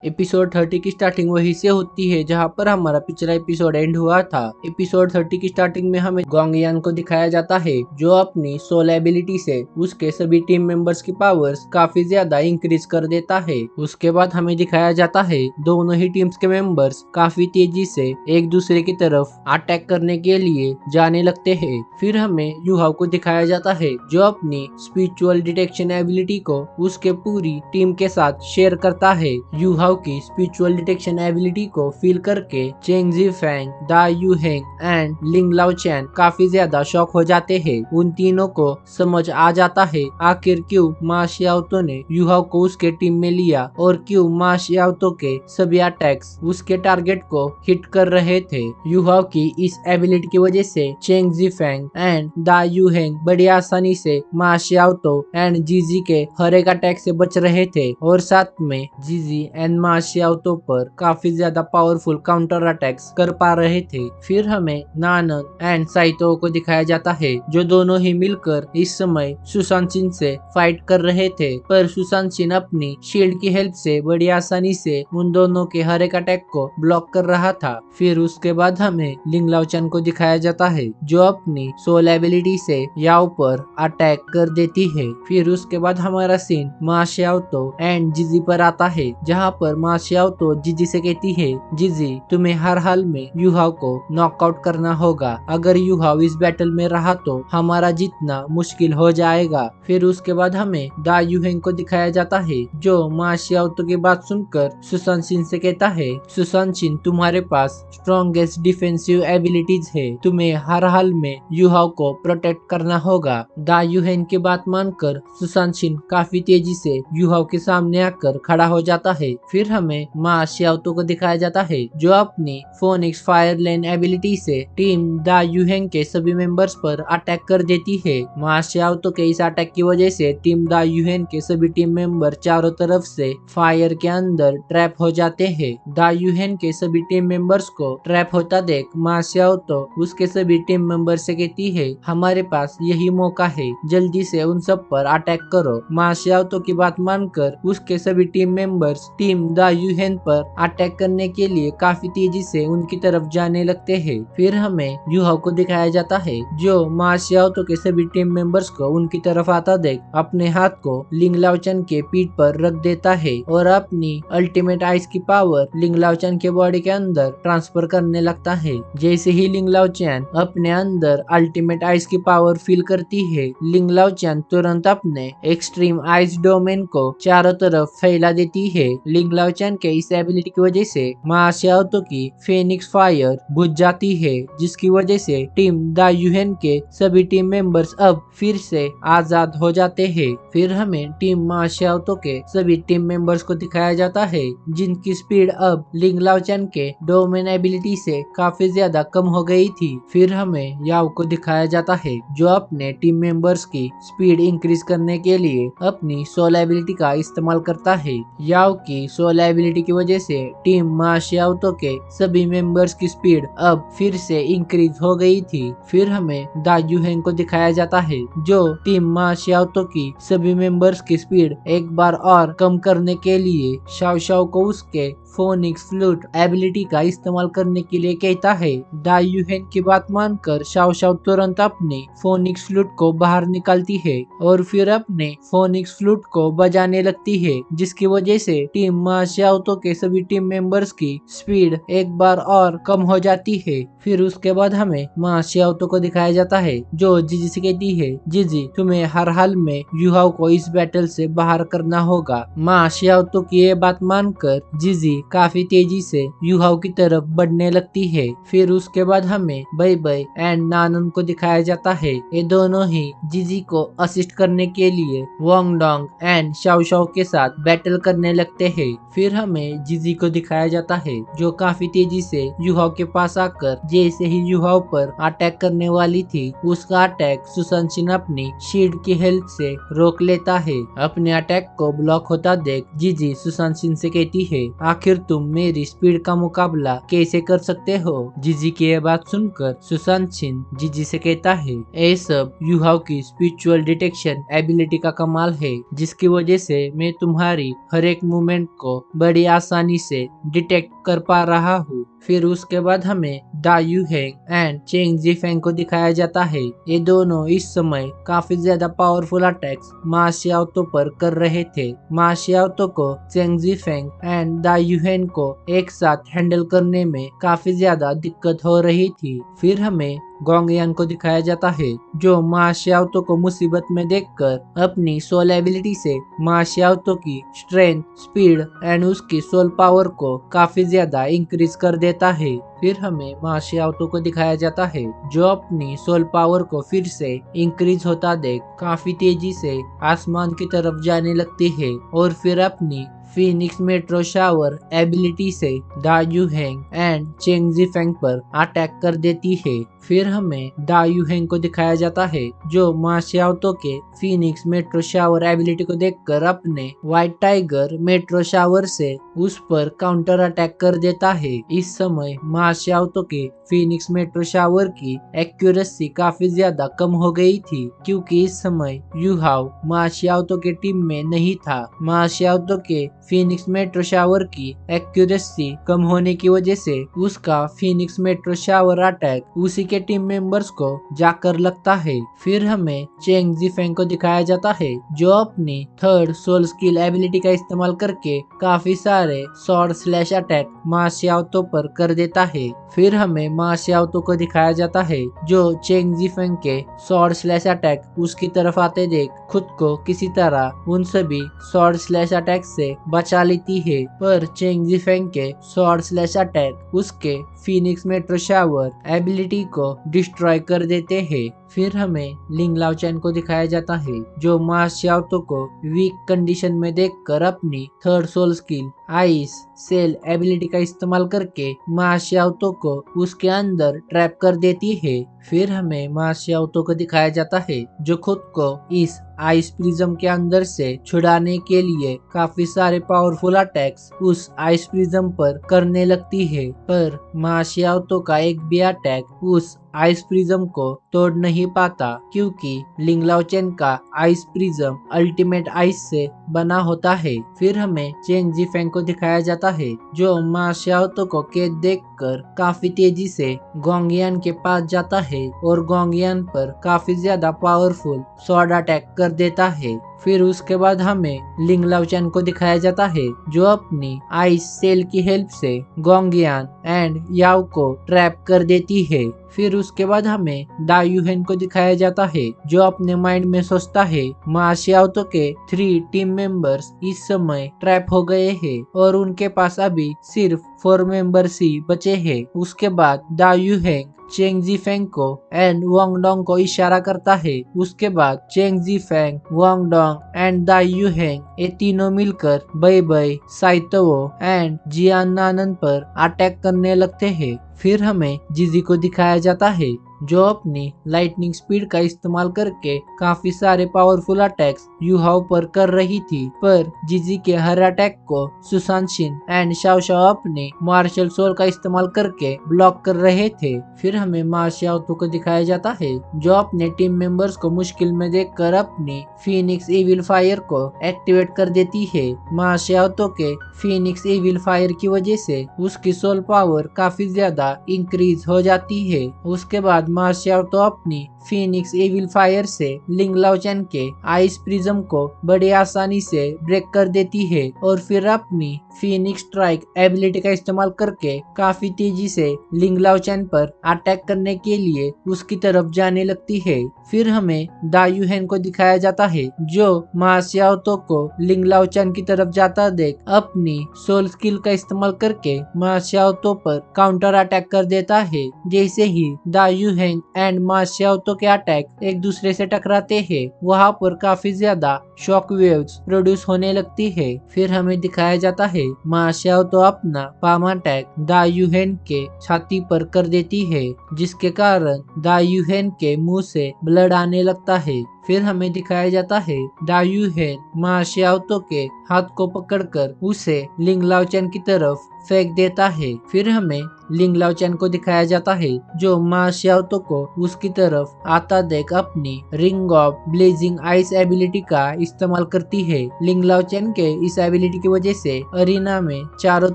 Episode 30 की starting वहीं से होती है जहां पर हमारा पिछला एपिसोड एंड हुआ था। एपिसोड 30 की स्टार्टिंग में हमें गोंगयान को दिखाया जाता है जो अपनी सोल एबिलिटी से उसके सभी टीम मेंबर्स की पावर्स काफी ज्यादा इंक्रीज कर देता है। उसके बाद हमें दिखाया जाता है दोनों ही टीम्स के मेंबर्स काफी तेजी से एक दूसरे की तरफ अटैक करने के लिए जाने लगते हैं। फिर हमें यूहाव को दिखाया जाता है जो अपनी स्पिरिचुअल डिटेक्शन एबिलिटी को उसके पूरी टीम के साथ शेयर करता है। यूहाव की स्पिरिचुअल डिटेक्शन एबिलिटी को फील करके चेंग जीफेंग, दा यूहेंग एंड लिंग लाओचैन काफी ज्यादा शॉक हो जाते हैं। उन तीनों को समझ आ जाता है आखिर क्यों मा शियाओतो ने यूहाव को उसके टीम में लिया और क्यों मा शियाओतो के सभी अटैक्स उसके टारगेट को हिट कर रहे थे। यूहाव की इस एबिलिटी की वजह से चेंग जीफेंग एंड दा यूहेंग बड़ी आसानी से मा शियाओतो एंड जीजी के हर एक अटैक से बच रहे थे और साथ में जीजी एंड मा शियाओतो पर काफी ज्यादा पावरफुल काउंटर अटैक्स कर पा रहे थे। फिर हमें नानन एंड साइतो को दिखाया जाता है जो दोनों ही मिलकर इस समय सुशांशिन से फाइट कर रहे थे, पर सुशांशिन अपनी शील्ड की हेल्प से बड़ी आसानी से उन दोनों के हर एक अटैक को ब्लॉक कर रहा था। फिर उसके बाद हमें लिंग लाओचैन को दिखाया जाता है जो अपनी सोल एबिलिटी से याओ पर अटैक कर देती है। फिर उसके बाद हमारा सीन मा शियाओतो एंड जीजी पर आता है जहाँ पर मा शियाओतो जीजी से कहती है, जीजी तुम्हें हर हाल में यूहाव को नॉकआउट करना होगा, अगर यूहाव इस बैटल में रहा तो हमारा जीतना मुश्किल हो जाएगा। फिर उसके बाद हमें दा यूहेंग को दिखाया जाता है जो मा शियाओतो की बात सुनकर सुशांशिन से कहता है, सुशांशिन तुम्हारे पास स्ट्रॉन्गेस्ट डिफेंसिव एबिलिटीज है, तुम्हें हर हाल में यूहाव को प्रोटेक्ट करना होगा। दा यूहेंग की बात मानकर सुशांशिन काफी तेजी से यूहाव के सामने आकर खड़ा हो जाता है। फिर हमें मा शियाओतो को दिखाया जाता है जो अपनी फोनिक्स फायर लेन एबिलिटी से टीम दा यूहेंग के सभी मेंबर्स पर अटैक कर देती है। मा शियाओतो के इस अटैक की वजह से टीम दा यूहेंग के सभी टीम मेंबर चारों तरफ से फायर के अंदर ट्रैप हो जाते हैं। दा यूहेंग के सभी टीम मेंबर्स को ट्रैप होता देख मा शियाओतो उसके सभी टीम मेंबर से कहती है, हमारे पास यही मौका है, जल्दी से उन सब पर अटैक करो। मा शियाओतो की बात मानकर उसके सभी टीम मेंबर्स टीम दा यूहेंग पर अटैक करने के लिए काफी तेजी से उनकी तरफ जाने लगते हैं। फिर हमें यूहाव को दिखाया जाता है जो मा शियाओतो के सभी टीम मेंबर्स को उनकी तरफ आता देख अपने हाथ को लिंग लाओचैन के पीठ पर रख देता है और अपनी अल्टीमेट आइस की पावर लिंग लाओचैन के बॉडी के अंदर ट्रांसफर करने लगता है। जैसे ही लिंग लाओचैन अपने अंदर अल्टीमेट आइस की पावर फील करती है, लिंग लाओचैन तुरंत अपने एक्सट्रीम आइस डोमेन को चारों तरफ फैला देती है। लिंग लाओचैन के इस एबिलिटी की वजह से मा शियाओतो की फेनिक्स फायर बुझ जाती है, जिसकी वजह से टीम दा यूहेन के सभी टीम मेंबर्स अब फिर से आजाद हो जाते हैं। फिर हमें टीम मा शियाओतो के सभी टीम मेंबर्स को दिखाया जाता है जिनकी स्पीड अब लिंग लाओचैन के डोमेन एबिलिटी से काफी ज्यादा कम हो गई थी। फिर हमें याओ को दिखाया जाता है जो अपने टीम मेंबर्स की स्पीड इंक्रीज करने के लिए अपनी सोल एबिलिटी का इस्तेमाल करता है। याओ की सोल एबिलिटी की वजह से टीम मा शियाओतो के सभी मेंबर्स की स्पीड अब फिर से इंक्रीज हो गई थी। फिर हमें दा यूहेंग को दिखाया जाता है जो टीम मा शियाओतो की सभी मेंबर्स की स्पीड एक बार और कम करने के लिए शाओ शाओ को उसके फोनिक्स फ्लूट एबिलिटी का इस्तेमाल करने के लिए कहता है। दा यूहेंग की बात मानकर शाओ शाओ तुरंत अपने फोनिक्स फ्लूट को बाहर निकालती है और फिर अपने फोनिक्स फ्लूट को बजाने लगती है, जिसकी वजह से टीम मा शियाओतो के सभी टीम मेंबर्स की स्पीड एक बार और कम हो जाती है। फिर उसके बाद हमें मा शियाओतो को दिखाया जाता है जो जीजी से कहती है, जीजी तुम्हें हर हाल में यूहाव को इस बैटल से बाहर करना होगा। मा शियाओतो की ये बात मानकर जीजी काफी तेजी से यूहाव की तरफ बढ़ने लगती है। फिर उसके बाद हमें बई बई एंड नानन को दिखाया जाता है, ये दोनों ही जीजी को असिस्ट करने के लिए Wong Dong and Shao Shao के साथ बैटल करने लगते हैं। फिर हमें जीजी को दिखाया जाता है जो काफी तेजी से यूहाव के पास आकर जैसे ही यूहाव पर अटैक करने वाली थी उसका अटैक सुशांशिन अपनी शील्ड की हेल्प से रोक लेता है। अपने अटैक को ब्लॉक होता देख जीजी सुशांशिन से कहती है, आखिर तुम मेरी स्पीड का मुकाबला कैसे कर सकते हो। जीजी की यह बात सुनकर सुशांशिन जीजी से कहता है, ये सब यूहाव की स्पिरिचुअल डिटेक्शन एबिलिटी का कमाल है, जिसकी वजह से मैं तुम्हारी हर एक मूवमेंट को बड़ी आसानी से डिटेक्ट कर पा रहा हूँ। फिर उसके बाद हमें दा यूहेंग एंड चेंग जीफेंग को दिखाया जाता है। ये दोनों इस समय काफी ज्यादा पावरफुल अटैक्स मा शियाओतो पर कर रहे थे। मा शियाओतो को चेंग जीफेंग एंड दा यूहेंग को एक साथ हैंडल करने में काफी ज्यादा दिक्कत हो रही थी। फिर हमें गोंगयान को दिखाया जाता है, जो मा शियाओतो को मुसीबत में देखकर अपनी सोल एबिलिटी से मा शियाओतो की स्ट्रेंथ, स्पीड एंड उसकी सोल पावर को काफी ज्यादा इंक्रीज कर देता है। फिर हमें मा शियाओतो को दिखाया जाता है, जो अपनी सोल पावर को फिर से इंक्रीज होता देख काफी तेजी से आसमान की तरफ जाने लगती है और फिर अपनी फीनिक्स मेट्रो शावर एबिलिटी से दा यूहेंग एंड चेंग जीफेंग पर अटैक कर देती है। फिर हमें दा यूहेंग को दिखाया जाता है, जो मा शियाओतो के फीनिक्स मेट्रो शावर एबिलिटी को देखकर अपने व्हाइट टाइगर मेट्रो शावर से उस पर काउंटर अटैक कर देता है। इस समय मा शियाओतो के फीनिक्स मेट्रो शावर की एक्यूरेसी काफी ज्यादा कम हो गई थी, क्योंकि इस समय यूहाव मा शियाओतो के टीम में नहीं था। मा शियाओतो के फीनिक्स मेट्रो शावर की एक्यूरेसी कम होने की वजह से उसका फीनिक्स मेट्रो शावर अटैक उसी के टीम मेंबर्स को जाकर लगता है। फिर हमें चेंग जीफेंग को दिखाया जाता है, जो अपनी थर्ड सोल स्किल एबिलिटी का इस्तेमाल करके काफी सारे स्वॉर्ड स्लैश अटैक मा शियाओतो पर कर देता है। फिर हमें मा शियाओतो को दिखाया जाता है, जो चेंग जीफेंग के स्वॉर्ड स्लैश अटैक उसकी तरफ आते देख खुद को किसी तरह उन सभी स्वॉर्ड स्लैश अटैक से बचा लेती है, पर चेंग जीफेंग के स्वॉर्ड स्लैश अटैक उसके फीनिक्स मेट्रो शावर एबिलिटी को डिस्ट्रॉय कर देते हैं। फिर हमें लिंग लाओचैन को दिखाया जाता है, जो मा शियाओतो को वीक कंडीशन में देखकर अपनी third soul skill ice cell ability का इस्तेमाल करके मा शियाओतो को उसके अंदर ट्रैप कर देती है। फिर हमें मा शियाओतो को दिखाया जाता है, जो खुद को इस आइस प्रिज्म के अंदर से छुड़ाने के लिए काफी सारे पावरफुल अटैक्स उस आइस प्रिज्म पर करने लगती है, पर मा शियाओतो का एक भी अटैक उस आइस प्रिज्म को तोड़ नहीं पाता, क्योंकि लिंग लाओचैन का आइस प्रिज्म अल्टीमेट आइस से बना होता है। फिर हमें चेंग जीफेंग को दिखाया जाता है, जो मा शियाओतो को कैद देखकर काफी तेजी से गोंगयान के पास जाता है और गोंगयान पर काफी ज्यादा पावरफुल स्वॉर्ड अटैक कर देता है। फिर उसके बाद हमें लिंग लाओचैन को दिखाया जाता है, जो अपनी आइस सेल की हेल्प से गोंगयान एंड याओ को ट्रैप कर देती है। फिर उसके बाद हमें दा यूहेन को दिखाया जाता है, जो अपने माइंड में सोचता है मा शियाओतो के 3 टीम मेंबर्स इस समय ट्रैप हो गए हैं और उनके पास अभी सिर्फ 4 मेंबर्स ही बचे हैं। उसके बाद दा यूहेन चेंग जीफेंग को एंड वांगडोंग को इशारा करता है। उसके बाद चेंग जीफेंग, वांगडोंग एंड दा यूहेंग ये तीनों मिलकर बै बै, साइतोवो एंड जियान नानन पर अटैक करने लगते हैं। फिर हमें जिजी को दिखाया जाता है, जो अपनी लाइटनिंग स्पीड का इस्तेमाल करके काफी सारे पावरफुल अटैक्स यूहाव पर कर रही थी, पर जिजी के हर अटैक को सुशांशिन एंड शाओ शाओ अपने मार्शल सोल का इस्तेमाल करके ब्लॉक कर रहे थे। फिर हमें मा शियाओतो को दिखाया जाता है, जो अपने टीम मेंबर्स को मुश्किल में देखकर अपनी फीनिक्स इविल फायर को एक्टिवेट कर देती है। मा शियाओतो के फीनिक्स इविल फायर की वजह से उसकी सोल पावर काफी ज्यादा इंक्रीज हो जाती है। उसके बाद मा शियाओतो अपनी फीनिक्स एविल फायर से लिंग लाओचैन के आइस प्रिज्म को बड़ी आसानी से ब्रेक कर देती है और फिर अपनी फीनिक्स स्ट्राइक एबिलिटी का इस्तेमाल करके काफी तेजी से लिंग लाओचैन पर अटैक करने के लिए उसकी तरफ जाने लगती है। फिर हमें दा यूहेन को दिखाया जाता है, जो मा शियाओतो को लिंग लाओचैन की तरफ जाता देख अपनी सोल स्किल का इस्तेमाल करके मा शियाओतो पर काउंटर अटैक कर देता है। जैसे ही दा यूहेन एंड मा शियाओतो के अटैक एक दूसरे से टकराते हैं, वहाँ पर काफी ज्यादा शॉक वेव्स प्रोड्यूस होने लगती है। फिर हमें दिखाया जाता है मा शियाओतो अपना पाम अटैक दा यूहेन के छाती पर कर देती है, जिसके कारण दा यूहेन के मुंह से ब्लड आने लगता है। फिर हमें दिखाया जाता है दा यूहेन मा शियाओतो के हाथ को पकड़कर उसे लिंग लाओचैन की तरफ फेंक देता है। फिर हमें लिंग लाओचैन को दिखाया जाता है जो मा श्याओतो को उसकी तरफ आता देख अपनी ring of blazing ice ability का इस्तेमाल करती है। लिंग लाओचैन के इस एबिलिटी की वजह से अरीना में चारों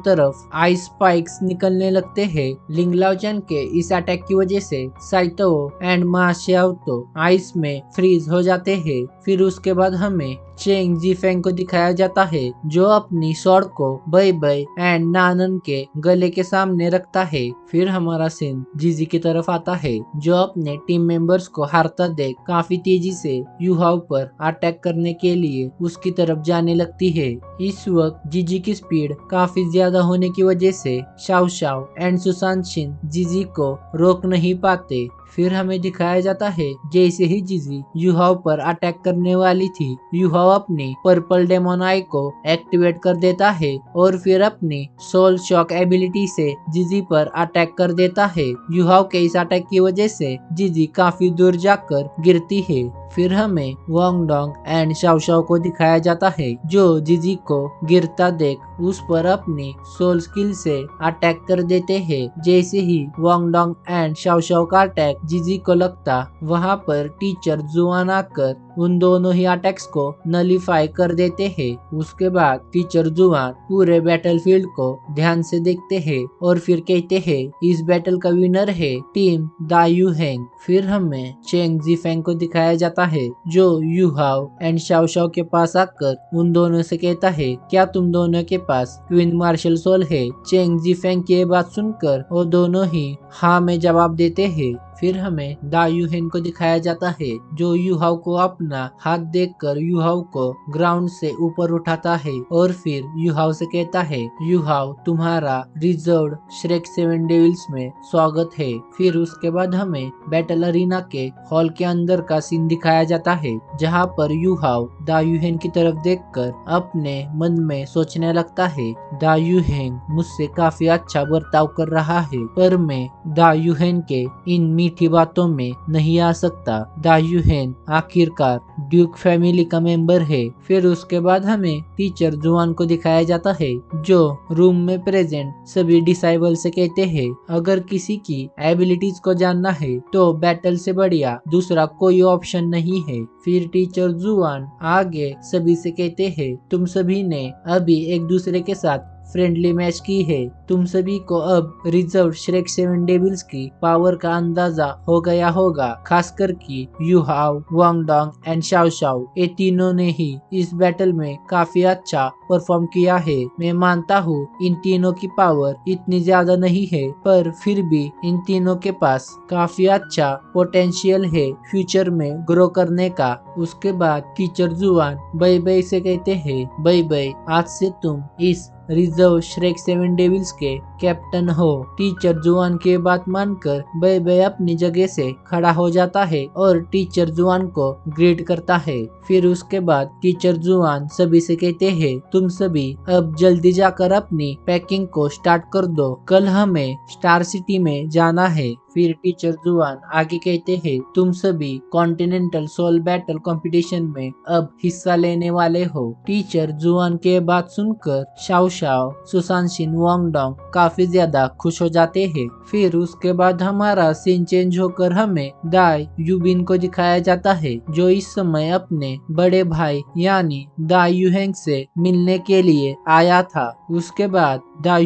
तरफ आइस स्पाइक्स निकलने लगते हैं। लिंग लाओचैन के इस अटैक की वजह से साइतो एंड मा श्याओतो आइस में फ्रीज हो जाते हैं। फिर उसके बाद हमें चेंग जीफेंग को दिखाया जाता है जो अपनी स्वॉर्ड को बई बई एंड नानन के गले के सामने रखता है। फिर हमारा सीन जीजी की तरफ आता है जो अपने टीम मेंबर्स को हारता देख काफी तेजी से युहाओ पर अटैक करने के लिए उसकी तरफ जाने लगती है। इस वक्त जीजी की स्पीड काफी ज्यादा होने की वजह से शाओ शाओ एंड सुशांशिन जीजी को रोक नहीं पाते। फिर हमें दिखाया जाता है जैसे ही जीजी युहाओ पर अटैक करने वाली थी, युहाओ अपनी पर्पल डेमन आई को एक्टिवेट कर देता है और फिर अपनी सोल शॉक एबिलिटी से जीजी पर अटैक कर देता है। युहाओ के इस अटैक की वजह से जीजी काफी दूर जाकर गिरती है। फिर हमें वांग डोंग एंड शाओ शाओ को दिखाया जाता है जो जीजी को गिरता देख उस पर अपनी सोल स्किल से अटैक कर देते हैं। जैसे ही वांग डोंग एंड शाओ शाओ का अटैक जीजी को लगता, वहां पर टीचर जुआन आकर उन दोनों ही अटैक्स को नलीफाई कर देते हैं। उसके बाद टीचर जुआन पूरे बैटलफील्ड को ध्यान से देखते हैं और फिर कहते हैं इस बैटल का विनर है टीम दायू हैंग। फिर हमें चेंग जीफेंग को दिखाया जाता है जो युहाओ एंड शाओ शाओ के पास आकर उन दोनों से कहता है क्या तुम दोनों के पास ट्विन मार्शल सोल है। चेंग जीफेंग की बात सुनकर वो दोनों ही हाँ में जवाब देते हैं। फिर हमें दायूहेन को दिखाया जाता है जो युहाओ को अपना हाथ देखकर युहाओ को ग्राउंड से ऊपर उठाता है और फिर युहाओ से कहता है युहाओ तुम्हारा रिजर्व श्रेक 7 डेविल्स में स्वागत है। फिर उसके बाद हमें बैटल अरीना के हॉल के अंदर का सीन दिखाया जाता है जहाँ पर युहाओ दायूहेन की तरफ देखकर अपने मन में सोचने लगता है दायूहेन मुझसे काफी अच्छा बर्ताव कर रहा है पर मैं दायूहेन के इन मीठी बातों में नहीं आ सकता। दायूहेन आखिरकार ड्यूक फैमिली का मेंबर है। फिर उसके बाद हमें टीचर जुआन को दिखाया जाता है जो रूम में प्रेजेंट सभी डिसाइबल से कहते हैं अगर किसी की एबिलिटीज को जानना है तो बैटल से बढ़िया दूसरा कोई ऑप्शन नहीं है। फिर टीचर जुआन आगे सभी से कहते हैं तुम सभी ने अभी एक दूसरे के साथ फ्रेंडली मैच की है। तुम सभी को अब रिजर्व श्रेक 7 डेविल्स की पावर का अंदाजा हो गया होगा, खासकर कि Yuhao, Wang Dong and Shao Shao ये तीनों ने ही इस बैटल में काफी अच्छा परफॉर्म किया है। मैं मानता हूँ इन तीनों की पावर इतनी ज्यादा नहीं है पर फिर भी इन तीनों के पास काफी अच्छा पोटेंशियल है फ्यूचर में ग्रो करने का। उसके बाद टीचर जुआन बई बई से कहते हैं बई बई आज से तुम इस रिजर्व श्रेक 7 डेविल्स के कैप्टन हो। टीचर जुआन की बात मानकर बे बे अपनी जगह से खड़ा हो जाता है और टीचर जुआन को ग्रीट करता है। फिर उसके बाद टीचर जुआन सभी से कहते हैं तुम सभी अब जल्दी जाकर अपनी पैकिंग को स्टार्ट कर दो, कल हमें स्टार सिटी में जाना है। फिर टीचर जुआन आगे कहते हैं तुम सभी कॉन्टिनेंटल सोल बैटल कंपटीशन में अब हिस्सा लेने वाले हो। टीचर जुआन के बात सुनकर शाओ शाओ, सुशांशिन, वांग डोंग काफी ज्यादा खुश हो जाते हैं। फिर उसके बाद हमारा सीन चेंज होकर हमें दाई यूबिन को दिखाया जाता है जो इस समय अपने बड़े भाई यानी दाई यूहेंग से मिलने के लिए आया था। उसके बाद दाई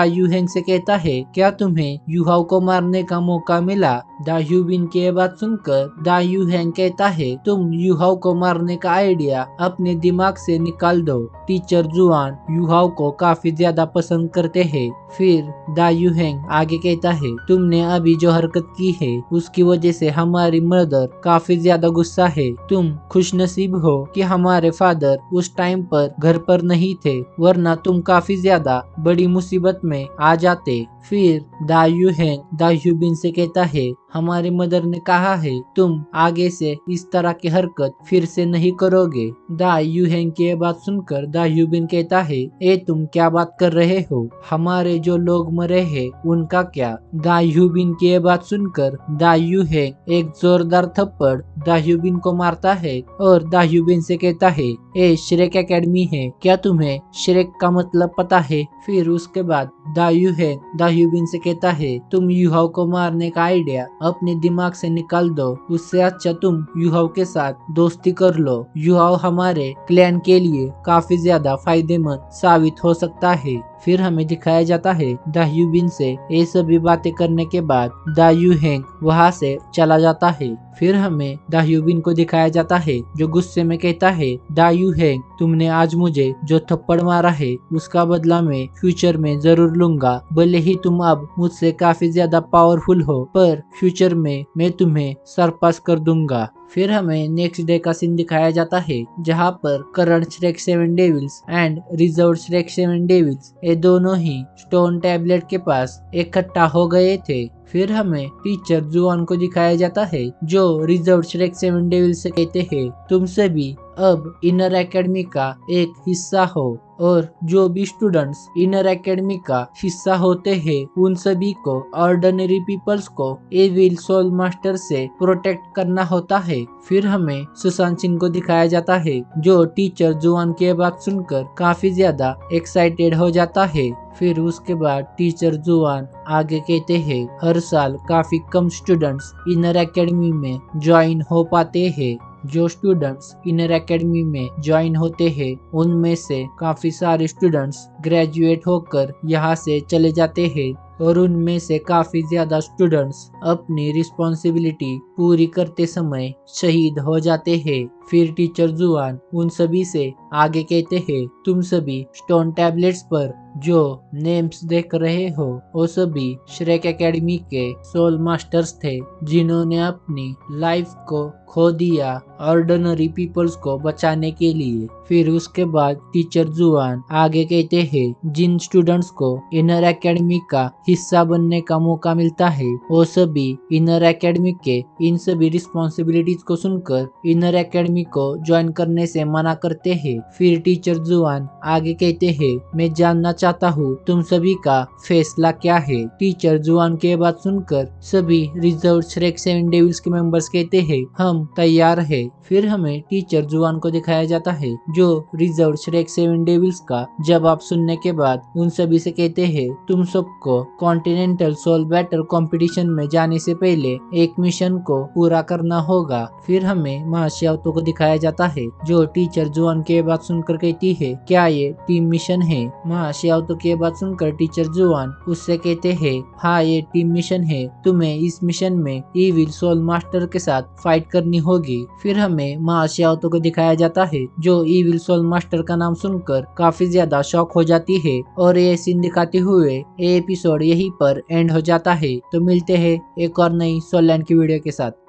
यूहेंग से कहता है क्या तुम्हें युहाओ को मारने का मौका मिला। दाई यूबिन की बात सुनकर दाई यूहेंग कहता है तुम युहाओ को मारने का आइडिया अपने दिमाग से निकाल दो। टीचर जुआन युहाओ को काफी ज्यादा पसंद करते हैं। फिर दाई यूहेंग आगे कहता है तुमने अभी जो हरकत की है उसकी वजह से हमारी मदर काफी ज्यादा गुस्सा है। तुम खुशनसीब हो कि हमारे फादर उस टाइम पर घर पर नहीं थे, वरना तुम काफी ज्यादा बड़ी मुसीबत में आ जाते। फिर दाई यूहेंग दाई यूबिन से कहता है हमारी मदर ने कहा है तुम आगे से इस तरह की हरकत फिर से नहीं करोगे। दा यूहेंग की बात सुनकर दा ह्यूबिन कहता है ए तुम क्या बात कर रहे हो, हमारे जो लोग मरे हैं उनका क्या। दा ह्यूबिन की बात सुनकर दा यूहेंग एक जोरदार थप्पड़ दा ह्यूबिन को मारता है और दा ह्यूबिन से कहता है ए श्रेक एकेडमी है, क्या तुम्हें श्रेक का मतलब पता है। फिर उसके बाद दा यूहेंग दा ह्यूबिन से कहता है तुम यूहाओ को मारने का आइडिया अपने दिमाग से निकाल दो, उससे अच्छा तुम यूहाओ के साथ दोस्ती कर लो। यूहाओ हमारे क्लैन के लिए काफी ज्यादा फायदेमंद साबित हो सकता है। फिर हमें दिखाया जाता है दा ह्यूबिन से ये सभी बातें करने के बाद दा यूहेंग वहाँ से चला जाता है। फिर हमें दा ह्यूबिन को दिखाया जाता है जो गुस्से में कहता है दा यूहेंग तुमने आज मुझे जो थप्पड़ मारा है उसका बदला मैं फ्यूचर में जरूर लूंगा, भले ही तुम अब मुझसे काफी ज्यादा पावरफुल हो पर फ्यूचर में मैं तुम्हें सरपास कर दूंगा। फिर हमें नेक्स्ट डे का सीन दिखाया जाता है जहाँ पर current Shrek 7 devils and reserve Shrek 7 devils ये दोनों ही स्टोन टैबलेट के पास इकट्ठा हो गए थे। फिर हमें टीचर जुआन को दिखाया जाता है जो रिजर्व श्रेक 7 डेविल्स से कहते हैं तुम सभी अब इनर एकेडमी का एक हिस्सा हो और जो भी स्टूडेंट्स इनर एकेडमी का हिस्सा होते हैं उन सभी को ऑर्डिनरी पीपल्स को एविल सोल मास्टर से प्रोटेक्ट करना होता है। फिर हमें सुशांत सिंह को दिखाया जाता है जो टीचर जुआन की बात सुनकर काफी ज्यादा एक्साइटेड हो जाता है। फिर उसके बाद टीचर जुआन आगे कहते हैं हर साल काफी कम स्टूडेंट्स इनर एकेडमी में ज्वाइन हो पाते हैं। जो स्टूडेंट्स इनर एकेडमी में ज्वाइन होते हैं उनमें से काफी सारे स्टूडेंट्स ग्रेजुएट होकर यहाँ से चले जाते हैं और उनमें से काफी ज्यादा स्टूडेंट्स अपनी रिस्पॉन्सिबिलिटी पूरी करते समय शहीद हो जाते हैं। फिर टीचर जुआन उन सभी से आगे कहते हैं तुम सभी स्टोन टैबलेट्स पर जो नेम्स देख रहे हो वो सभी श्रेक एकेडमी के सोल मास्टर्स थे जिन्होंने अपनी लाइफ को खो दिया ऑर्डिनरी पीपल्स को बचाने के लिए। फिर उसके बाद टीचर जुआन आगे कहते हैं जिन स्टूडेंट्स को इनर एकेडमी का हिस्सा बनने का मौका मिलता है वो सभी इनर एकेडमी के इन सभी रिस्पॉन्सिबिलिटीज को सुनकर इनर एकेडमी को ज्वाइन करने से मना करते हैं। फिर टीचर जुआन आगे कहते हैं मैं जानना चाहता हूँ तुम सभी का फैसला क्या है। टीचर जुआन के बात सुनकर सभी रिजर्व श्रेक 7 डेविल्स के मेंबर्स कहते हैं हम तैयार है। फिर हमें टीचर जुआन को दिखाया जाता है जो रिजर्व श्रेक 7 डेविल्स का जवाब सुनने के बाद उन सभी से कहते हैं तुम सबको कॉन्टिनेंटल सोल बैटल कंपटीशन में जाने से पहले एक मिशन को पूरा करना होगा। फिर हमें महाशियाओतो को दिखाया जाता है जो टीचर जुआन के बात सुनकर कहती है क्या ये टीम मिशन है। महाशियाओतो की बात सुनकर टीचर जुआन उससे कहते हैं हाँ ये टीम मिशन है, तुम्हें इस मिशन में इविल सोल मास्टर के साथ फाइट करनी होगी। फिर हमें महाशियाओतो को दिखाया जाता है जो इविल सोल मास्टर का नाम सुनकर काफी ज्यादा शॉक हो जाती है और ये सीन दिखाते हुए ये एपिसोड यहीं पर एंड हो जाता है। तो मिलते हैं एक और नई सोल लैंड की वीडियो के साथ।